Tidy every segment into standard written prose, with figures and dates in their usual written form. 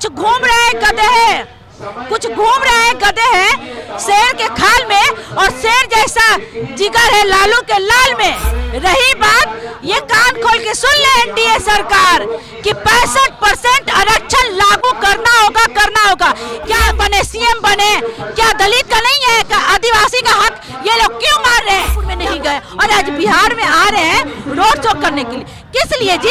कुछ घूम रहे हैं गधे हैं, कुछ घूम रहे हैं गधे हैं शेर के खाल में, और शेर जैसा जिगर है लालू के लाल में। रही बात, ये कान खोल के सुन ले एनडीए सरकार कि 65% आरक्षण लागू करना होगा। क्या बने सीएम बने, क्या दलित का नहीं है, क्या आदिवासी का हक ये लोग क्यों मार रहे हैं? में नहीं गए और आज बिहार में आ रहे हैं रोड शो करने के लिए। किस लिए जी?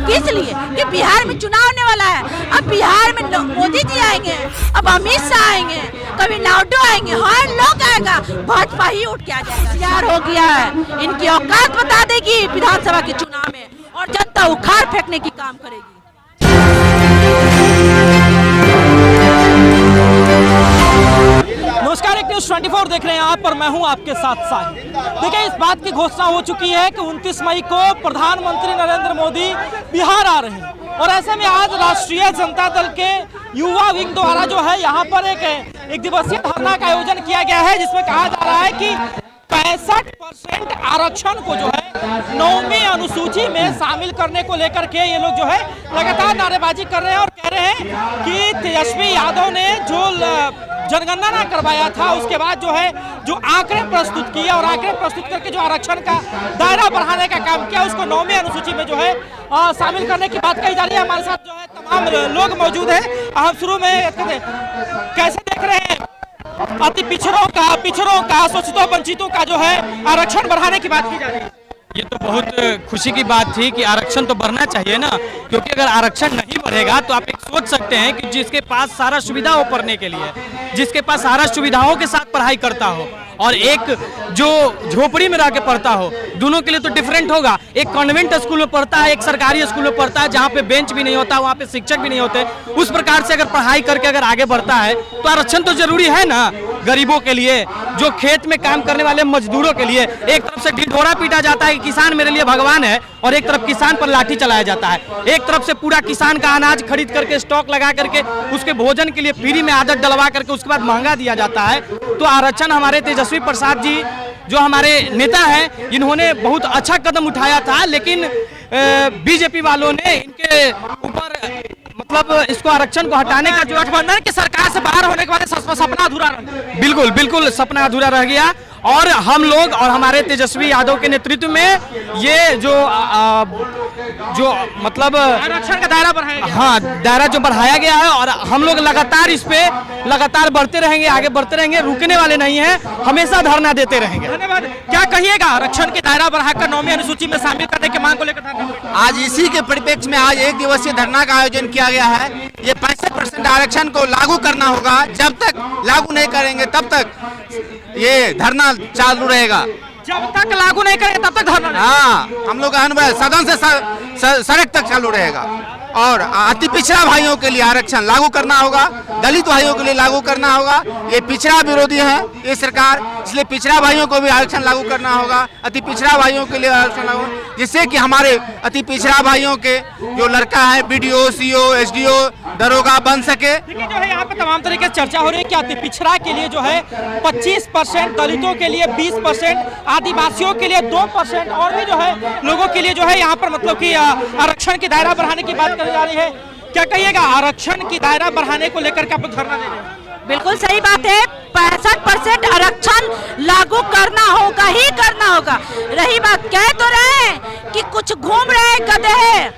किस लिए? कि बिहार में चुनाव होने वाला है। अब बिहार में मोदी जी आएंगे, अब अमित शाह आएंगे, कभी नायडू आएंगे, हर लोग आएगा, भाजपा ही उठ के आ जाएगा। तैयार हो गया है, इनकी औकात बता देगी विधानसभा के चुनाव में, और जनता उखाड़ फेंकने की काम करेगी। नमस्कार, एक न्यूज़ 24 देख रहे हैं आप, पर मैं हूं आपके साथ साहिल। देखिए, इस बात की घोषणा हो चुकी है कि 29 मई को प्रधानमंत्री नरेंद्र मोदी बिहार आ रहे हैं, और ऐसे में आज राष्ट्रीय जनता दल के युवा विंग द्वारा जो है यहाँ पर एक दिवसीय धरना का आयोजन किया गया है, जिसमें कहा जा रहा है कि 65% आरक्षण को जो है 9वीं अनुसूची में शामिल करने को लेकर के ये लोग जो है लगातार नारेबाजी कर रहे हैं, और कह रहे हैं कि तेजस्वी यादव ने जो जनगणना ना करवाया था, उसके बाद जो है जो आंकड़े प्रस्तुत किए और आंकड़े प्रस्तुत करके जो आरक्षण का दायरा बढ़ाने का काम किया, उसको 9वीं अनुसूची में जो है शामिल करने की बात कही जा रही है। हमारे साथ जो है तमाम लोग मौजूद हैं। हम शुरू में कैसे देख रहे हैं अति पिछड़ों का शोषितों वंचितों का जो है आरक्षण बढ़ाने की बात की जा रही है? ये तो बहुत खुशी की बात थी कि आरक्षण तो बढ़ना चाहिए ना, क्योंकि अगर आरक्षण नहीं बढ़ेगा तो आप एक सोच सकते हैं कि जिसके पास सारा सुविधा हो पढ़ने के लिए, जिसके पास सारा सुविधाओं के साथ पढ़ाई करता हो, और एक जो झोपड़ी में रह के पढ़ता हो, दोनों के लिए तो डिफरेंट होगा। एक कॉन्वेंट स्कूल में पढ़ता है, एक सरकारी स्कूल में पढ़ता है, जहाँ पे बेंच भी नहीं होता, वहाँ पे शिक्षक भी नहीं होते। उस प्रकार से अगर पढ़ाई करके अगर आगे बढ़ता है तो आरक्षण तो जरूरी है ना। गरीबों के लिए, जो खेत में काम करने वाले मजदूरों के लिए, एक तरफ से ढिढोरा पीटा जाता है कि किसान मेरे लिए भगवान है, और एक तरफ किसान पर लाठी चलाया जाता है। एक तरफ से पूरा किसान का अनाज खरीद करके स्टॉक लगा करके उसके भोजन के लिए फ्री में आदत डलवा करके उसके बाद महंगा दिया जाता है। तो आरक्षण हमारे तेजस्वी प्रसाद जी जो हमारे नेता हैं, इन्होंने बहुत अच्छा कदम उठाया था, लेकिन बीजेपी वालों ने इनके ऊपर मतलब इसको आरक्षण को हटाने का जो गठबंधन की सरकार से बाहर होने के बाद सपना अधूरा रह गया। बिल्कुल सपना अधूरा रह गया, और हम लोग और हमारे तेजस्वी यादव के नेतृत्व में ये जो मतलब आरक्षण का दायरा बढ़ाया गया। हाँ, दायरा जो बढ़ाया गया है, और हम लोग लगातार इस पे लगातार बढ़ते रहेंगे, आगे बढ़ते रहेंगे, रुकने वाले नहीं हैं, हमेशा धरना देते रहेंगे। धन्यवाद। क्या कहिएगा आरक्षण के दायरा बढ़ाकर 9वीं अनुसूची में शामिल करने की मांग को लेकर? आज इसी के परिप्रेक्ष्य में आज एक दिवसीय धरना का आयोजन किया गया है। ये 65% आरक्षण को लागू करना होगा। जब तक लागू नहीं करेंगे तब तक ये धरना चालू रहेगा। जब तक लागू नहीं करेंगे तब तक धरना? हाँ, हम लोग सदन से सड़क तक चालू रहेगा। और अति पिछड़ा भाइयों के लिए आरक्षण लागू करना होगा, दलित भाइयों के लिए लागू करना होगा। ये पिछड़ा विरोधी है ये सरकार, इसलिए पिछड़ा भाइयों को भी आरक्षण लागू करना होगा, अति पिछड़ा भाइयों के लिए आरक्षण लागू, जिससे कि हमारे अति पिछड़ा भाइयों के जो लड़का है बीडीओ, सीओ, एसडीओ, दरोगा बन सके। देखिए, जो है यहाँ पे तमाम तरीके से चर्चा हो रही है कि अति पिछड़ा के लिए जो है 25%, दलितों के लिए 20%, आदिवासियों के लिए 2%, और भी जो है लोगों के लिए जो है यहाँ पर मतलब कि आरक्षण की दायरा बढ़ाने की बात करी जा रही है। क्या कहिएगा आरक्षण की दायरा बढ़ाने को लेकर के आप लोग धरना दे रहे हैं? बिल्कुल सही बात है, 65% आरक्षण लागू करना होगा ही करना होगा। रही बात, कह तो रहे हैं कि कुछ घूम रहे हैं गधे हैं,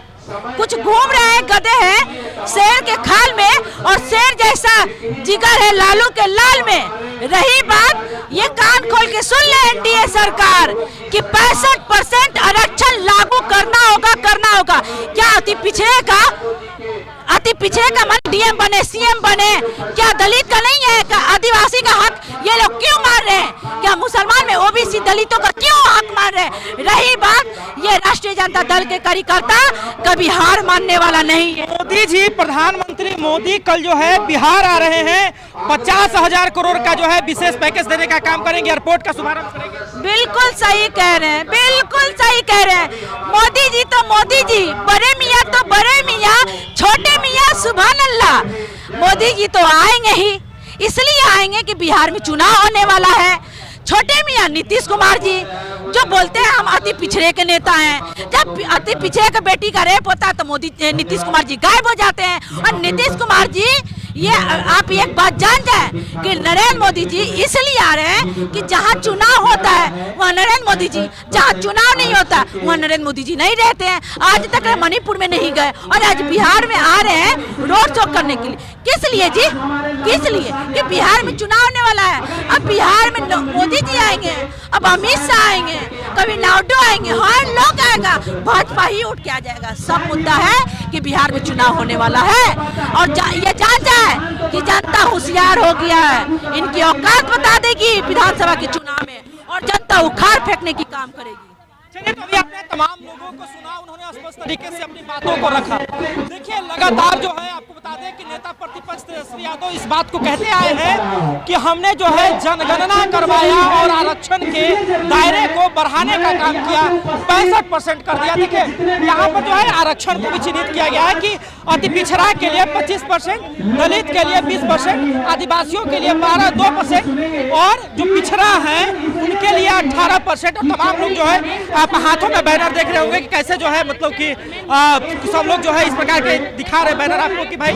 कुछ घूम रहे हैं गधे हैं शेर के खाल में, और शेर जैसा जिगर है लालू के लाल में। रही बात, ये कान खोल के सुन ले एनडीए सरकार कि 65% आरक्षण लागू करना होगा। क्या अति पिछड़े का मन डीएम बने, सीएम बने, क्या दलित का नहीं है, क्या आदिवासी का हक ये लोग क्यों मार रहे हैं? क्या मुसलमान में ओबीसी दलितों का क्यों हक मार रहे हैं? रही बात, ये राष्ट्रीय जनता दल के कार्यकर्ता कभी हार मानने वाला नहीं है। मोदी जी, प्रधानमंत्री मोदी कल जो है बिहार आ रहे हैं, 50,000 करोड़ का जो है विशेष पैकेज देने का काम करेंगे, एयरपोर्ट का शुभारंभ करेंगे। बिल्कुल सही कह रहे हैं, बिल्कुल सही कह रहे हैं। मोदी जी तो मोदी जी, बड़े मियाँ तो बड़े मियाँ, छोटे मियाँ सुभान अल्लाह। मोदी जी तो आएंगे ही, इसलिए आएंगे कि बिहार में चुनाव होने वाला है। छोटे मियां नीतीश कुमार जी जो बोलते हैं हम अति पिछड़े के नेता हैं, जब अति पिछड़े के बेटी का रेप होता है तो नीतीश कुमार जी गायब हो जाते हैं। और नीतीश कुमार जी ये आप एक बात जान जाए कि नरेंद्र मोदी जी इसलिए आ रहे हैं कि जहां चुनाव होता है वहां नरेंद्र मोदी जी, जहां चुनाव नहीं होता वहां नरेंद्र मोदी जी नहीं रहते हैं। आज तक मणिपुर में नहीं गए और आज बिहार में आ रहे हैं रोड शो करने के लिए। किस लिए जी? किस लिए? कि बिहार में चुनाव होने वाला है। अब बिहार में मोदी जी आएंगे, अब अमित शाह आएंगे, कभी नायडू आएंगे, हर लोग आएगा, भाजपा ही उठ के आ जाएगा। सब मुद्दा है कि बिहार में चुनाव होने वाला है और ये जान जाए कि जनता होशियार हो गया है। इनकी औकात बता देगी विधानसभा के चुनाव में और जनता उखाड़ फेंकने की काम करेगी। चलिए, तो अभी आपने तमाम लोगों को सुना, उन्होंने स्पष्ट तरीके से अपनी बातों को रखा। देखिए, लगातार जो है आपको बता दें कि नेता प्रतिपक्ष तेजस्वी यादव इस बात को कहते आए हैं कि हमने जो है जनगणना करवाया और आरक्षण के दायरे को बढ़ाने का काम किया, 65% कर दिया। देखिए, यहाँ पर जो है आरक्षण को भी चिन्हित किया गया है कि अति पिछड़ा के लिए 25%, दलित के लिए 20%, आदिवासियों के लिए 2% और जो पिछड़ा है उनके लिए 18%। और तमाम लोग जो है आप हाथों में बैनर देख रहे होंगे कि कैसे जो है मतलब कि सब लोग जो है इस प्रकार के दिखा रहे बैनर आपको कि भाई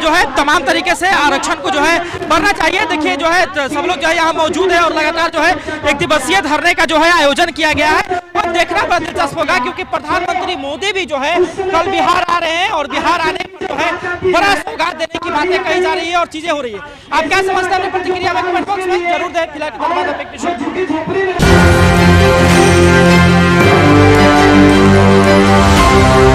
जो है तमाम तरीके से आरक्षण को जो है बढ़ना चाहिए। देखिए, जो है सब लोग जो है यहाँ मौजूद है और लगातार जो है एक दिवसीय धरने का जो है आयोजन किया गया है। और देखना बड़ा दिलचस्प होगा क्योंकि प्रधानमंत्री मोदी भी जो है कल बिहार आ रहे हैं और बिहार आने पर जो है बड़ा सौगात देने की बातें कही जा रही है और चीजें हो रही है। आप क्या समझते हैं? अपनी प्रतिक्रिया में कमेंट बॉक्स में जरूर दें। फिलहाल